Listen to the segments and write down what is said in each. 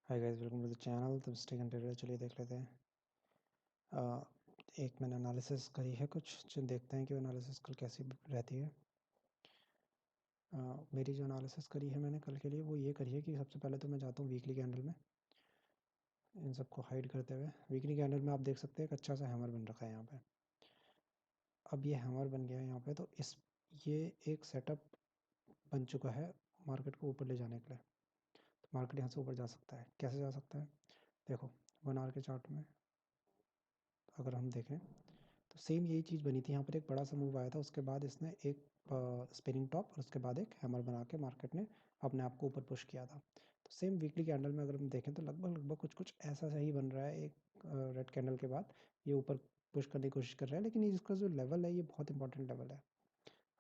Hi guys, welcome to the channel. तो stake and trader, चलिए देख लेते हैं। एक मैंने एनालिसिस करी है कुछ, जो देखते हैं कि वो एनालिसिस कल कैसी रहती है। मेरी जो एनालिसिस करी है मैंने कल के लिए, वो ये करी है कि सबसे पहले तो मैं जाता हूँ वीकली कैंडल में। इन सबको हाइड करते हुए वीकली कैंडल में आप देख सकते हैं एक अच्छा सा हैमर बन रखा है यहाँ पे। अब ये हैमर बन गया है यहाँ पे, तो ये एक सेटअप बन चुका है मार्केट को ऊपर ले जाने के लिए। तो मार्केट यहाँ से ऊपर जा सकता है। कैसे जा सकता है? देखो, 1 आवर के चार्ट में अगर हम देखें तो सेम यही चीज़ बनी थी। यहाँ पर एक बड़ा सा मूव आया था, उसके बाद इसने एक स्पिनिंग टॉप और उसके बाद एक हैमर बना के मार्केट ने अपने आप को ऊपर पुश किया था। तो सेम वीकली कैंडल में अगर हम देखें तो लगभग लगभग कुछ कुछ ऐसा सही बन रहा है। एक रेड कैंडल के बाद ये ऊपर पुश करने की कोशिश कर रहा है, लेकिन ये इसका जो लेवल है ये बहुत इंपॉर्टेंट लेवल है।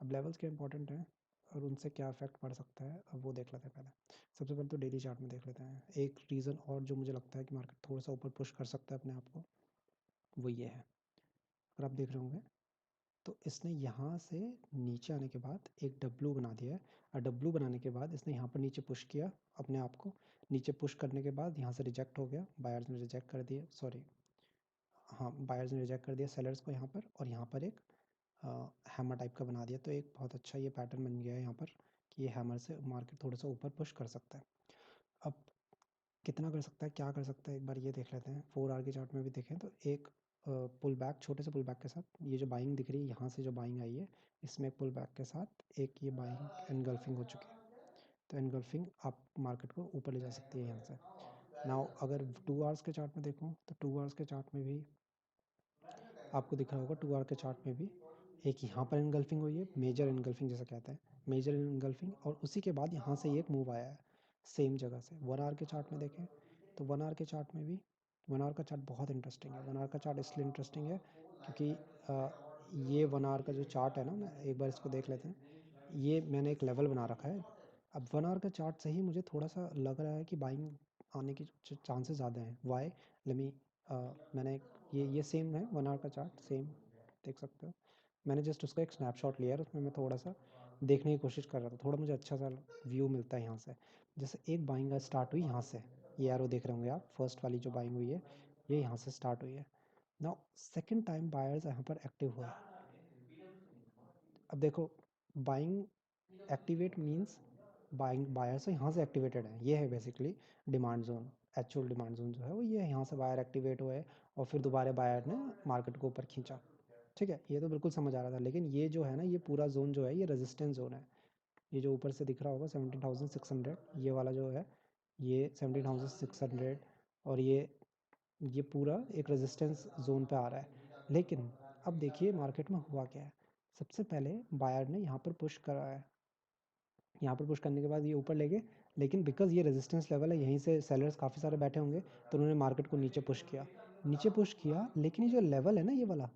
अब लेवल्स क्या इंपॉर्टेंट हैं और उनसे क्या इफेक्ट पड़ सकता है, अब वो देख लेते हैं। पहले सबसे पहले तो डेली चार्ट में देख लेते हैं। एक रीज़न और जो मुझे लगता है कि मार्केट थोड़ा सा ऊपर पुश कर सकता है अपने आप को, वो ये है। अगर आप देख रहे होंगे तो इसने यहाँ से नीचे आने के बाद एक डब्लू बना दिया है, और डब्लू बनाने के बाद इसने यहाँ पर नीचे पुश किया अपने आप को। नीचे पुश करने के बाद यहाँ से रिजेक्ट हो गया, बायर्स ने रिजेक्ट कर दिया, सॉरी, हाँ, बायर्स ने रिजेक्ट कर दिया सेलर्स को यहाँ पर, और यहाँ पर एक हैमर टाइप का बना दिया। तो एक बहुत अच्छा ये पैटर्न बन गया है यहाँ पर कि ये हैमर से मार्केट थोड़ा सा ऊपर पुश कर सकता है। अब कितना कर सकता है, क्या कर सकता है, एक बार ये देख लेते हैं। 4 आवर के चार्ट में भी देखें तो एक पुल बैक, छोटे से पुल बैक के साथ ये जो बाइंग दिख रही है, यहाँ से जो बाइंग आई है, इसमें एक पुल बैक के साथ एक ये बाइंग एनगल्फिंग हो चुकी है। तो एनगल्फिंग आप मार्केट को ऊपर ले जा सकती है यहाँ से। नाउ अगर 2 आवर्स के चार्ट में देखूँ तो 2 आवर्स के चार्ट में भी आपको दिख रहा होगा, 2 आवर के चार्ट में भी एक यहाँ पर एनगल्फिंग हुई है, मेजर एनगल्फिंग जैसा कहते हैं, मेजर एनगल्फिंग, और उसी के बाद यहाँ से एक मूव आया है सेम जगह से। 1 आवर के चार्ट में देखें तो 1 आवर के चार्ट में भी 1 आवर का चार्ट बहुत इंटरेस्टिंग है। 1 आवर का चार्ट इसलिए इंटरेस्टिंग है क्योंकि ये 1 आवर का जो चार्ट है ना, मैं एक बार इसको देख लेते हैं। ये मैंने एक लेवल बना रखा है। अब 1 आवर का चार्ट से ही मुझे थोड़ा सा लग रहा है कि बाइंग आने की चांसेस ज़्यादा हैं। वाई, लेमी, मैंने ये सेम है 1 आवर का चार्ट, सेम देख सकते हो। मैंने जस्ट उसका एक स्नैपशॉट लिया है, उसमें मैं थोड़ा सा देखने की कोशिश कर रहा था, थोड़ा मुझे अच्छा सा व्यू मिलता है यहाँ से। जैसे एक बाइंग स्टार्ट हुई यहाँ से, ये एरो देख रहे होंगे आप, फर्स्ट वाली जो बाइंग हुई है ये यहाँ से स्टार्ट हुई है। नाउ सेकंड टाइम बायर्स यहाँ पर एक्टिव हुए। अब देखो, buying activate means buying, buyers यहाँ से एक्टिवेटेड है, ये है basically demand zone. Actual demand zone जो है वो ये है, यहाँ से बायर एक्टिवेट हुए और फिर दोबारा बायर ने मार्केट को ऊपर खींचा। ठीक है, ये तो बिल्कुल समझ आ रहा था। लेकिन ये जो है ना, ये पूरा जोन जो है ये रेजिस्टेंस जोन है। ये जो ऊपर से दिख रहा होगा 17,600, ये वाला जो है ये 17,600, और ये पूरा एक रेजिस्टेंस जोन पे आ रहा है। लेकिन अब देखिए मार्केट में हुआ क्या है। सबसे पहले बायर ने यहाँ पर पुश करा है, यहाँ पर पुश करने के बाद ये ऊपर ले गए, लेकिन बिकॉज ये रेजिस्टेंस लेवल है, यहीं से सेलर्स काफ़ी सारे बैठे होंगे, तो उन्होंने मार्केट को नीचे पुश किया। नीचे पुश किया, लेकिन ये जो लेवल है ना, ये वाला,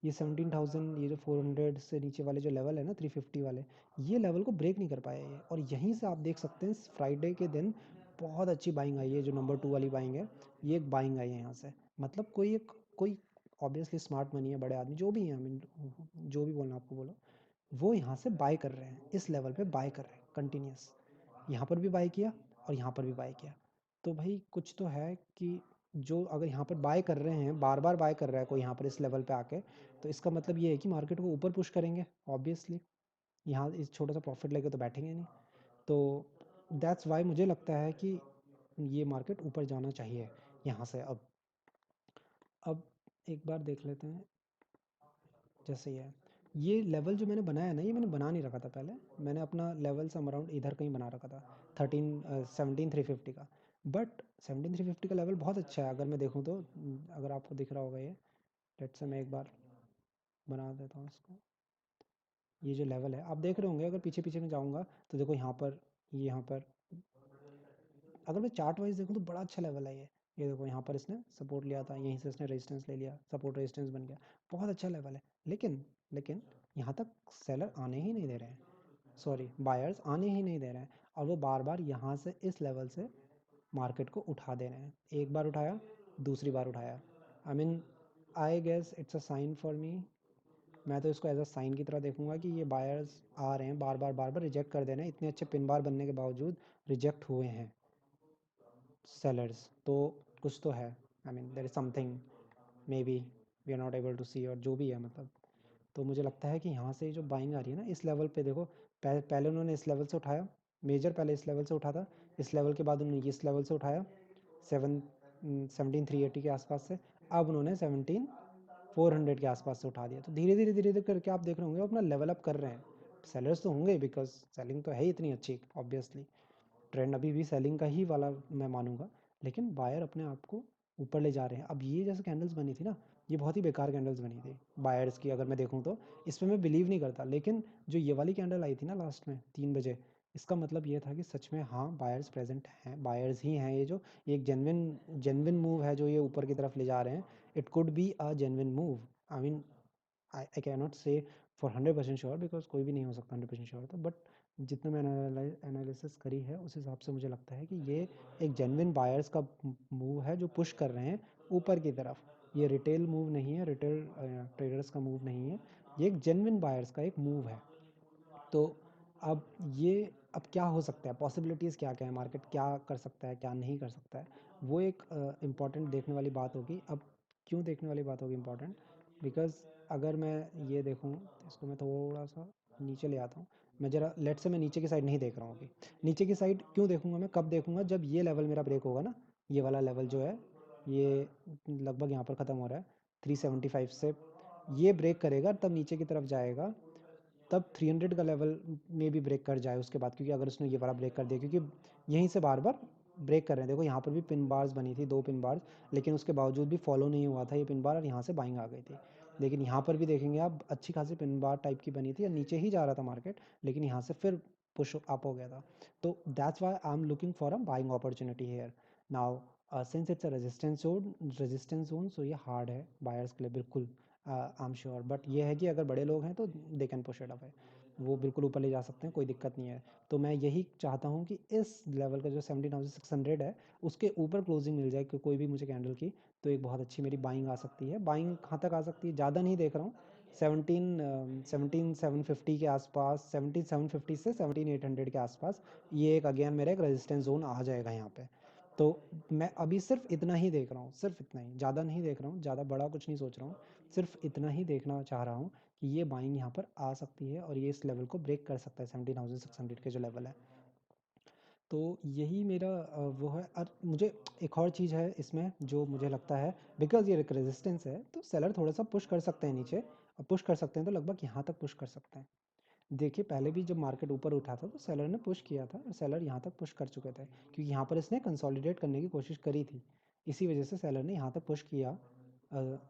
ये 17,000, ये जो 400 से नीचे वाले जो लेवल है ना, 350 वाले, ये लेवल को ब्रेक नहीं कर पाए ये। और यहीं से आप देख सकते हैं फ्राइडे के दिन बहुत अच्छी बाइंग आई है, जो नंबर 2 वाली बाइंग है, ये एक बाइंग आई है यहाँ से। मतलब कोई ऑब्वियसली स्मार्ट मनी है, बड़े आदमी जो भी हैं, जो भी बोलना आपको बोलो, वो यहाँ से बाय कर रहे हैं, इस लेवल पे बाय कर रहे हैं कंटिन्यूस। यहाँ पर भी बाय किया और यहाँ पर भी बाय किया। तो भाई कुछ तो है कि जो अगर यहाँ पर बाय कर रहे हैं, बार बार बाय कर रहा है कोई यहाँ पर इस लेवल पे आके, तो इसका मतलब ये है कि मार्केट को ऊपर पुश करेंगे ऑब्वियसली। यहाँ इस छोटा सा प्रॉफिट लेके तो बैठेंगे नहीं। तो दैट्स वाई मुझे लगता है कि ये मार्केट ऊपर जाना चाहिए यहाँ से। अब एक बार देख लेते हैं। जैसे ये लेवल जो मैंने बनाया ना, ये मैंने बना नहीं रखा था पहले। मैंने अपना लेवल सम अराउंड इधर कहीं बना रखा था, 17,350 का। बट 17,350 का लेवल बहुत अच्छा है अगर मैं देखूँ तो। अगर आपको दिख रहा होगा ये, लेट्स से मैं एक बार बना देता हूँ इसको। ये जो लेवल है आप देख रहे होंगे, अगर पीछे पीछे में जाऊँगा तो देखो यहाँ पर, यहाँ पर अगर मैं चार्ट वाइज देखूँ तो बड़ा अच्छा लेवल है ये देखो, यहाँ पर इसने सपोर्ट लिया था, यहीं से इसने रेजिस्टेंस ले लिया, सपोर्ट रेजिस्टेंस बन गया, बहुत अच्छा लेवल है। लेकिन यहाँ तक सेलर आने ही नहीं दे रहे हैं, सॉरी, बायर्स आने ही नहीं दे रहे हैं, और वो बार बार यहाँ से इस लेवल से मार्केट को उठा दे रहे हैं। एक बार उठाया, दूसरी बार उठाया। I mean, I guess it's a sign for me. मैं तो इसको एज अ साइन की तरह देखूंगा कि ये बायर्स आ रहे हैं, बार बार रिजेक्ट कर दे रहे हैं, इतने अच्छे पिन बार बनने के बावजूद रिजेक्ट हुए हैं। sellers, तो कुछ तो है, I mean there is something, maybe we are not able to see, और जो भी है मतलब। तो मुझे लगता है कि यहाँ से जो बाइंग आ रही है ना इस लेवल पे, देखो पहले उन्होंने इस लेवल से उठाया, मेजर पहले इस लेवल से उठा था, इस लेवल के बाद उन्होंने इस लेवल से उठाया 17,380 के आसपास से, अब उन्होंने 17,400 के आसपास से उठा दिया। तो धीरे धीरे धीरे धीरे करके आप देख रहे होंगे अपना लेवल अप कर रहे हैं। सेलर्स तो होंगे बिकॉज सेलिंग तो है ही इतनी अच्छी, ऑब्वियसली ट्रेंड अभी भी सेलिंग का ही वाला मैं मानूंगा, लेकिन बायर अपने आप को ऊपर ले जा रहे हैं। अब ये जैसे कैंडल्स बनी थी ना, ये बहुत ही बेकार कैंडल्स बनी थी बायर्स की, अगर मैं देखूं तो इस पर मैं बिलीव नहीं करता। लेकिन जो ये वाली कैंडल आई थी ना लास्ट में 3 बजे, इसका मतलब ये था कि सच में हाँ बायर्स प्रेजेंट हैं, बायर्स ही हैं ये, जो ये एक जेन्युइन जेन्युइन मूव है जो ये ऊपर की तरफ ले जा रहे हैं। It could be a genuine move, I mean I can not से फॉर 100% श्योर, बिकॉज कोई भी नहीं हो सकता 100% श्योर, तो बट जितना मैंने एनालिसिस करी है उस हिसाब से मुझे लगता है कि ये एक जेन्युइन बायर्स का मूव है जो पुश कर रहे हैं ऊपर की तरफ। ये रिटेल मूव नहीं है, रिटेल ट्रेडर्स का मूव नहीं है, ये एक जेन्युइन बायर्स का एक मूव है। तो अब ये, अब क्या हो सकता है, पॉसिबिलिटीज़ क्या क्या है, मार्केट क्या कर सकता है क्या नहीं कर सकता है, वो एक इम्पॉर्टेंट देखने वाली बात होगी। अब क्यों देखने वाली बात होगी इम्पॉर्टेंट, बिकॉज अगर मैं ये देखूँ, इसको मैं थोड़ा सा नीचे ले आता हूँ, मैं जरा लेट से मैं नीचे की साइड नहीं देख रहा हूँ अभी। नीचे की साइड क्यों देखूंगा, मैं कब देखूंगा, जब ये लेवल मेरा ब्रेक होगा ना, ये वाला लेवल जो है, ये लगभग यहाँ पर ख़त्म हो रहा है 375 से, ये ब्रेक करेगा तब नीचे की तरफ जाएगा, तब 300 का लेवल में भी ब्रेक कर जाए उसके बाद, क्योंकि अगर उसने ये वाला ब्रेक कर दिया, क्योंकि यहीं से बार बार ब्रेक कर रहे हैं। देखो यहाँ पर भी पिन बार्स बनी थी, 2 पिन बार्स, लेकिन उसके बावजूद भी फॉलो नहीं हुआ था ये पिन बार, और यहाँ से बाइंग आ गई थी। लेकिन यहाँ पर भी देखेंगे आप अच्छी खासी पिन बार टाइप की बनी थी, और नीचे ही जा रहा था मार्केट, लेकिन यहाँ से फिर पुश अप हो गया था। तो that's why I am looking for a buying opportunity here now, since it's a resistance zone, so ये हार्ड है बायर्स के लिए बिल्कुल, आई एम श्योर। बट ये है कि अगर बड़े लोग हैं तो they can push it away, वो बिल्कुल ऊपर ले जा सकते हैं, कोई दिक्कत नहीं है। तो मैं यही चाहता हूँ कि इस लेवल का जो 17,600 है उसके ऊपर क्लोजिंग मिल जाए कि कोई भी मुझे कैंडल की, तो एक बहुत अच्छी मेरी बाइंग आ सकती है। बाइंग कहाँ तक आ सकती है, ज़्यादा नहीं देख रहा हूँ, 17,750 के आसपास, 17,750 से 17,800 के आसपास, ये एक अगेन मेरा एक रेजिस्टेंस जोन आ जाएगा यहाँ पे। तो मैं अभी सिर्फ इतना ही देख रहा हूँ, सिर्फ इतना ही, ज़्यादा नहीं देख रहा हूँ, ज़्यादा बड़ा कुछ नहीं सोच रहा हूँ, सिर्फ इतना ही देखना चाह रहा हूँ कि ये बाइंग यहाँ पर आ सकती है और ये इस लेवल को ब्रेक कर सकता है, 17,600 के जो लेवल है। तो यही मेरा वो है। और मुझे एक और चीज़ है इसमें जो मुझे लगता है, बिकॉज ये एक रेजिस्टेंस है तो सेलर थोड़ा सा पुश कर सकते हैं नीचे, और पुश कर सकते हैं तो लगभग यहाँ तक पुश कर सकते हैं। देखिए पहले भी जब मार्केट ऊपर उठा था तो सेलर ने पुश किया था, और सेलर यहाँ तक पुश कर चुके थे, क्योंकि यहाँ पर इसने कंसोलिडेट करने की कोशिश करी थी, इसी वजह से सेलर ने यहाँ तक पुश किया।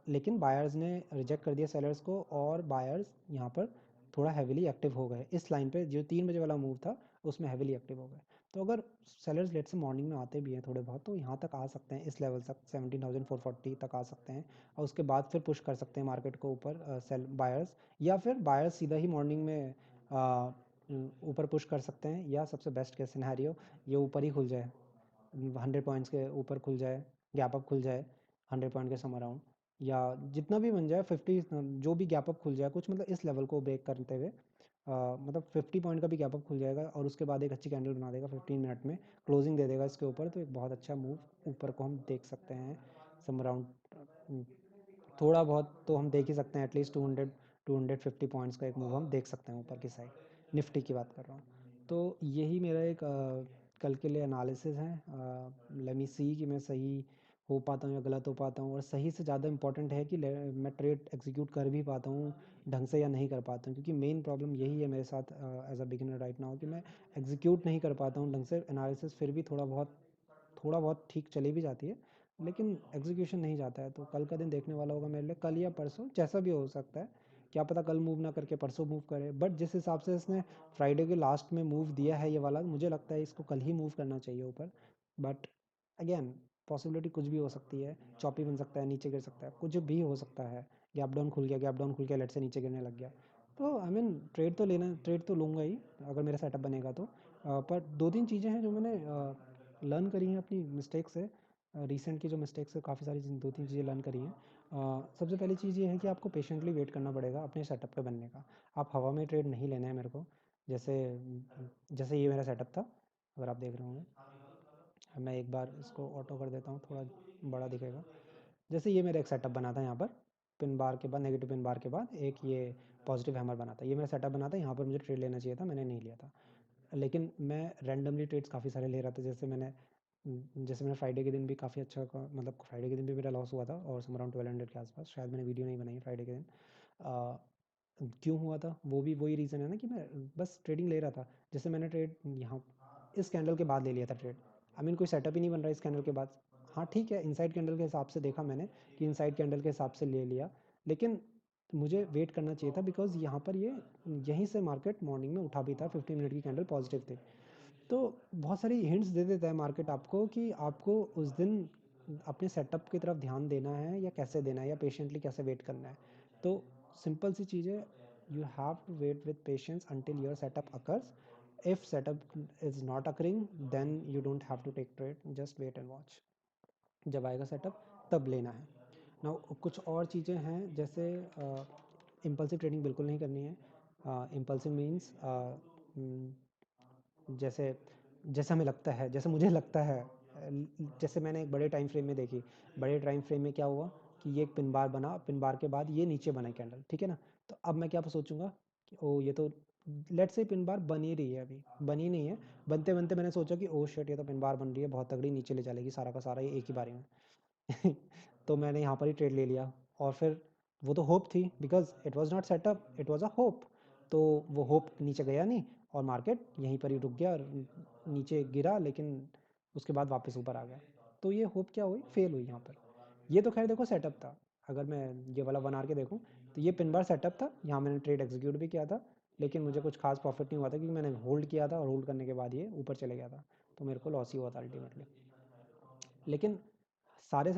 लेकिन बायर्स ने रिजेक्ट कर दिया सेलर्स को, और बायर्स यहाँ पर थोड़ा हैविली एक्टिव हो गए इस लाइन पे, जो 3 बजे वाला मूव था उसमें हैविली एक्टिव हो गए। तो अगर सेलर्स लेट से मॉर्निंग में आते भी हैं थोड़े बहुत, तो यहाँ तक आ सकते हैं, इस लेवल तक 17,440 तक आ सकते हैं, और उसके बाद फिर पुश कर सकते हैं मार्केट को ऊपर सेल बायर्स, या फिर बायर्स सीधा ही मॉर्निंग में ऊपर पुश कर सकते हैं, या सबसे बेस्ट केस सिनेरियो ये ऊपर ही खुल जाए, 100 पॉइंट्स के ऊपर खुल जाए, गैप अप खुल जाए 100 पॉइंट के सम अराउंड, या जितना भी बन जाए 50, जो भी गैप अप खुल जाए कुछ, मतलब इस लेवल को ब्रेक करते हुए, मतलब 50 पॉइंट का भी गैप अप खुल जाएगा, और उसके बाद एक अच्छी कैंडल बना देगा 15 मिनट में, क्लोजिंग दे देगा इसके ऊपर, तो एक बहुत अच्छा मूव ऊपर को हम देख सकते हैं सम अराउंड, थोड़ा बहुत तो हम देख ही सकते हैं, एटलीस्ट 250 पॉइंट्स का एक मूव हम देख सकते हैं ऊपर की साइड, निफ्टी की बात कर रहा हूँ। तो यही मेरा एक कल के लिए एनालिसिस है। लेट मी सी कि मैं सही हो पाता हूँ या गलत हो पाता हूँ, और सही से ज़्यादा इंपॉर्टेंट है कि मैं ट्रेड एग्जीक्यूट कर भी पाता हूँ ढंग से या नहीं कर पाता हूँ, क्योंकि मेन प्रॉब्लम यही है मेरे साथ as a beginner right now, कि मैं एग्जीक्यूट नहीं कर पाता हूँ ढंग से। एनालिसिस फिर भी थोड़ा बहुत ठीक चली भी जाती है, लेकिन एग्जीक्यूशन नहीं जाता है। तो कल का दिन देखने वाला होगा मेरे लिए, कल या परसों जैसा भी हो सकता है, क्या पता कल मूव ना करके परसों मूव करे, बट जिस हिसाब से इसने फ्राइडे के लास्ट में मूव दिया है ये वाला, मुझे लगता है इसको कल ही मूव करना चाहिए ऊपर। बट अगेन पॉसिबिलिटी कुछ भी हो सकती है, चॉपी बन सकता है, नीचे गिर सकता है, कुछ भी हो सकता है, गैप डाउन खुल गया, गैप डाउन खुल के लेट से नीचे गिरने लग गया, तो आई मीन ट्रेड तो लूँगा ही अगर मेरा सेटअप बनेगा तो। पर 2-3 चीज़ें हैं जो मैंने लर्न करी हैं अपनी मिस्टेक से, रिसेंट की जो मिस्टेक्स है, काफ़ी सारी 2-3 चीज़ें लर्न करी हैं। सबसे पहली चीज़ ये है कि आपको पेशेंटली वेट करना पड़ेगा अपने सेटअप पे बनने का। आप हवा में ट्रेड नहीं लेना है मेरे को, जैसे जैसे ये मेरा सेटअप था, अगर आप देख रहे होंगे, मैं एक बार इसको ऑटो कर देता हूँ, थोड़ा बड़ा ये दिखेगा। मतलब ऐसा है जैसे ये मेरा एक सेटअप बना था यहाँ पर, पिन बार के बाद, नेगेटिव पिन बार के बाद एक ये पॉजिटिव हैमर बना था। ये मेरा सेटअप बना था, यहाँ पर मुझे ट्रेड लेना चाहिए था, मैंने नहीं लिया था। लेकिन मैं रैंडमली ट्रेड्स काफ़ी सारे ले रहा था। जैसे मैंने फ्राइडे के दिन भी काफ़ी अच्छा मतलब फ्राइडे के दिन भी मेरा लॉस हुआ था, और सम अराउंड 1200 के आसपास। शायद मैंने वीडियो नहीं बनाई फ्राइडे के दिन। आ, क्यों हुआ था, वो भी वही रीज़न है ना कि मैं बस ट्रेडिंग ले रहा था। जैसे मैंने ट्रेड यहाँ इस कैंडल के बाद ले लिया था ट्रेड। आई मीन कोई सेटअप ही नहीं बन रहा इस कैंडल के बाद। हाँ ठीक है, इनसाइड कैंडल के हिसाब से देखा मैंने कि इनसाइड कैंडल के हिसाब से ले लिया, लेकिन मुझे वेट करना चाहिए था, बिकॉज यहाँ पर ये यहीं से मार्केट मॉर्निंग में उठा भी था, 15 मिनट की कैंडल पॉजिटिव थी। तो बहुत सारी हिंट्स दे देता है मार्केट आपको कि आपको उस दिन अपने सेटअप की तरफ ध्यान देना है या कैसे देना है, या पेशेंटली कैसे वेट करना है। तो सिंपल सी चीज़ है, you have to wait with patience until your setup occurs. If setup is not occurring, then you don't have to take trade, just wait and watch. जब आएगा सेटअप तब लेना है ना। कुछ और चीज़ें हैं, जैसे इम्पल्सिव ट्रेडिंग बिल्कुल नहीं करनी है। इम्पल्सिव मीन्स जैसे जैसे हमें लगता है, जैसे मुझे लगता है, जैसे मैंने एक बड़े टाइम फ्रेम में देखी। बड़े टाइम फ्रेम में क्या हुआ कि ये एक पिन बार बना, पिन बार के बाद ये नीचे बना कैंडल, ठीक है ना। तो अब मैं क्या सोचूंगा कि ओ ये तो, लेट्स से पिन बार बन ही रही है, अभी बनी नहीं है। बनते बनते मैंने सोचा कि ओ शिट, ये तो पिन बार बन रही है, बहुत तगड़ी, नीचे ले चलेगी सारा का सारा ये एक ही बारी में। तो मैंने यहाँ पर ही ट्रेड ले लिया। और फिर वो तो होप थी, because it was not set up, it was a hope. तो वो होप नीचे गया नहीं, और मार्केट यहीं पर ही रुक गया, और नीचे गिरा, लेकिन उसके बाद वापस ऊपर आ गया। तो ये होप क्या हुई, फेल हुई यहाँ पर। ये तो खैर देखो सेटअप था। अगर मैं ये वाला 1 आवर के देखूँ, तो ये पिन बार सेटअप था, यहाँ मैंने ट्रेड एग्जीक्यूट भी किया था। लेकिन मुझे कुछ खास प्रॉफिट नहीं हुआ था, क्योंकि मैंने होल्ड किया था, और होल्ड करने के बाद ये ऊपर चले गया था। तो मेरे को लॉस ही हुआ था अल्टीमेटली। लेकिन सारे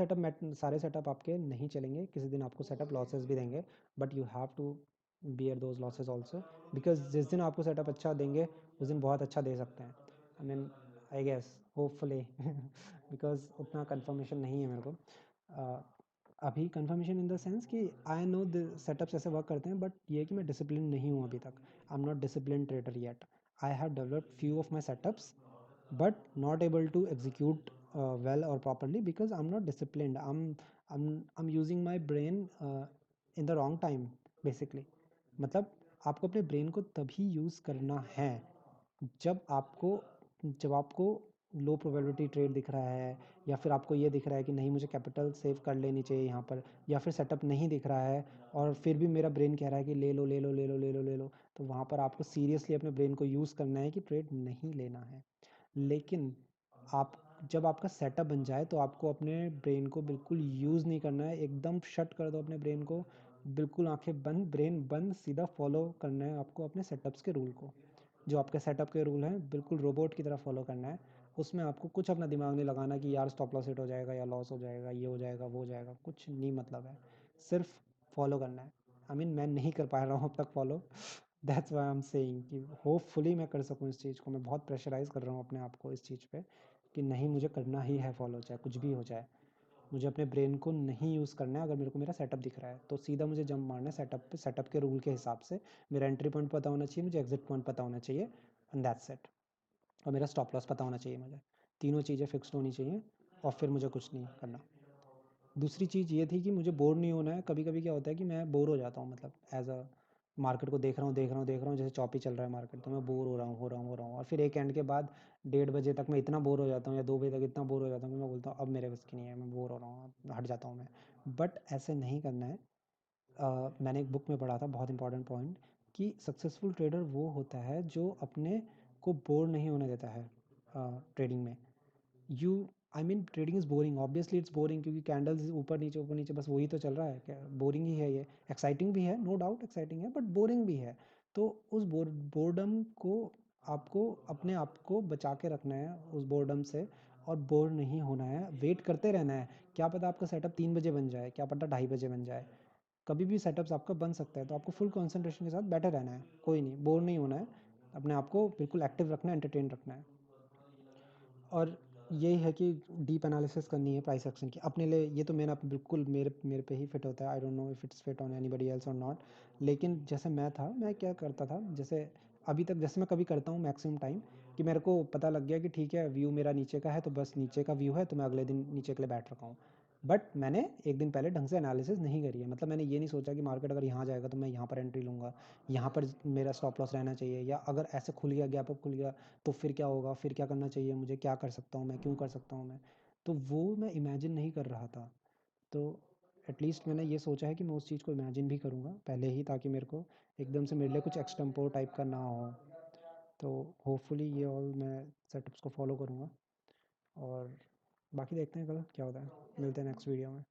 सेटअप आपके नहीं चलेंगे, किसी दिन आपको सेटअप लॉसेस भी देंगे। But you have to bear those losses also, because जिस दिन आपको सेटअप अच्छा देंगे, उस दिन बहुत अच्छा दे सकते हैं। I mean, I guess, hopefully. Because उतना कंफर्मेशन नहीं है मेरे को। अभी कंफर्मेशन इन द सेंस कि आई नो द सेटअप्स ऐसे वर्क करते हैं, बट ये है कि मैं डिसिप्लिन नहीं हूँ अभी तक। I am not discipline trader yet. I have developed few of my setups, but not able to execute well or properly, because I'm not disciplined. I'm using my brain in the wrong time, basically. मतलब आपको अपने brain को तभी use करना है जब आपको जब आपको लो प्रोबेबिलिटी ट्रेड दिख रहा है, या फिर आपको ये दिख रहा है कि नहीं, मुझे कैपिटल सेव कर लेनी चाहिए यहाँ पर, या फिर सेटअप नहीं दिख रहा है, और फिर भी मेरा ब्रेन कह रहा है कि ले लो ले लो ले लो ले लो ले लो। तो वहाँ पर आपको सीरियसली अपने ब्रेन को यूज़ करना है कि ट्रेड नहीं लेना है। लेकिन आप जब आपका सेटअप बन जाए, तो आपको अपने ब्रेन को बिल्कुल यूज़ नहीं करना है, एकदम शट कर दो अपने ब्रेन को। बिल्कुल आंखें बंद, ब्रेन बंद, सीधा फॉलो करना है आपको अपने सेटअप्स के रूल को। जो आपके सेटअप के रूल हैं, बिल्कुल रोबोट की तरह फॉलो करना है। उसमें आपको कुछ अपना दिमाग नहीं लगाना कि यार स्टॉप लॉस हिट हो जाएगा, या लॉस हो जाएगा, ये हो जाएगा, वो हो जाएगा, कुछ नहीं मतलब है। सिर्फ फॉलो करना है। आई मीन मैं नहीं कर पा रहा हूँ अब तक follow. That's why I am saying कि होपफुली मैं कर सकूँ इस चीज़ को। मैं बहुत प्रेशराइज़ कर रहा हूँ अपने आप को इस चीज़ पे, कि नहीं, मुझे करना ही है फॉलो, चाहे कुछ भी हो जाए। मुझे अपने ब्रेन को नहीं यूज़ करना है। अगर मेरे को मेरा सेटअप दिख रहा है, तो सीधा मुझे जंप मारना है सेटअप पे, सेटअप के रूल के हिसाब से। मेरा एंट्री पॉइंट पता होना चाहिए, मुझे एग्जिट पॉइंट पता होना चाहिए, एंड दैट्स इट। और मेरा स्टॉप लॉस पता होना चाहिए मुझे। तीनों चीज़ें फिक्स्ड होनी चाहिए, और फिर मुझे कुछ नहीं करना। दूसरी चीज़ ये थी कि मुझे बोर नहीं होना है। कभी कभी क्या होता है कि मैं बोर हो जाता हूँ, मतलब एज अ मार्केट को देख रहा हूँ देख रहा हूँ देख रहा हूँ, जैसे चौपी चल रहा है मार्केट, तो मैं बोर हो रहा हूँ हो रहा हूँ हो रहा हूँ, और फिर एक एंड के बाद 1:30 बजे तक मैं इतना बोर हो जाता हूँ, या 2 बजे तक इतना बोर हो जाता हूँ कि मैं बोलता हूँ अब मेरे बस की नहीं है, मैं बोर हो रहा हूँ, अब हट जाता हूँ मैं। बट ऐसे नहीं करना है। मैंने एक बुक में पढ़ा था, बहुत इंपॉर्टेंट पॉइंट, कि सक्सेसफुल ट्रेडर वो होता है जो अपने को बोर नहीं होने देता है ट्रेडिंग में। You I mean trading is boring, obviously it's boring, क्योंकि कैंडल्स ऊपर नीचे बस वही तो चल रहा है, क्या बोरिंग ही है ये। एक्साइटिंग भी है, नो डाउट एक्साइटिंग है, बट बोरिंग भी है। तो उस बोर्डम को आपको अपने आप को बचा के रखना है, उस बोर्डम से। और बोर नहीं होना है, वेट करते रहना है। क्या पता आपका सेटअप 3 बजे बन जाए, क्या पता 2:30 बजे बन जाए। कभी भी सेटअप्स आपका बन सकता है, तो आपको फुल कंसंट्रेशन के साथ बैठे रहना है, कोई नहीं, बोर नहीं होना है। अपने आप को बिल्कुल एक्टिव रखना है, एंटरटेन रखना है। और यही है कि डीप एनालिसिस करनी है प्राइस एक्शन की अपने लिए। ये तो मेरा बिल्कुल मेरे मेरे पे ही फिट होता है। I don't know if it's fit on anybody else और नॉट। लेकिन जैसे मैं क्या करता था, जैसे अभी तक, जैसे मैं कभी करता हूँ मैक्सिमम टाइम, कि मेरे को पता लग गया कि ठीक है व्यू मेरा नीचे का है, तो बस नीचे का व्यू है, तो मैं अगले दिन नीचे के लिए बैठ रखा हूँ। बट मैंने एक दिन पहले ढंग से एनालिसिस नहीं करी है, मतलब मैंने ये नहीं सोचा कि मार्केट अगर यहाँ जाएगा तो मैं यहाँ पर एंट्री लूँगा, यहाँ पर मेरा स्टॉप लॉस रहना चाहिए, या अगर ऐसे खुल गया, गैप अप खुल गया, तो फिर क्या होगा, फिर क्या करना चाहिए मुझे, क्या कर सकता हूँ मैं, क्यों कर सकता हूँ मैं। तो वो मैं इमेजिन नहीं कर रहा था। तो एटलीस्ट मैंने ये सोचा है कि मैं उस चीज़ को इमेजिन भी करूँगा पहले ही, ताकि मेरे को एकदम से मेरे लिए कुछ एक्सटेम्पोर टाइप का ना हो। तो होपफुली ये ऑल मैं सेटअप्स को फॉलो करूँगा, और बाकी देखते हैं कल क्या होता है। मिलते हैं नेक्स्ट वीडियो में।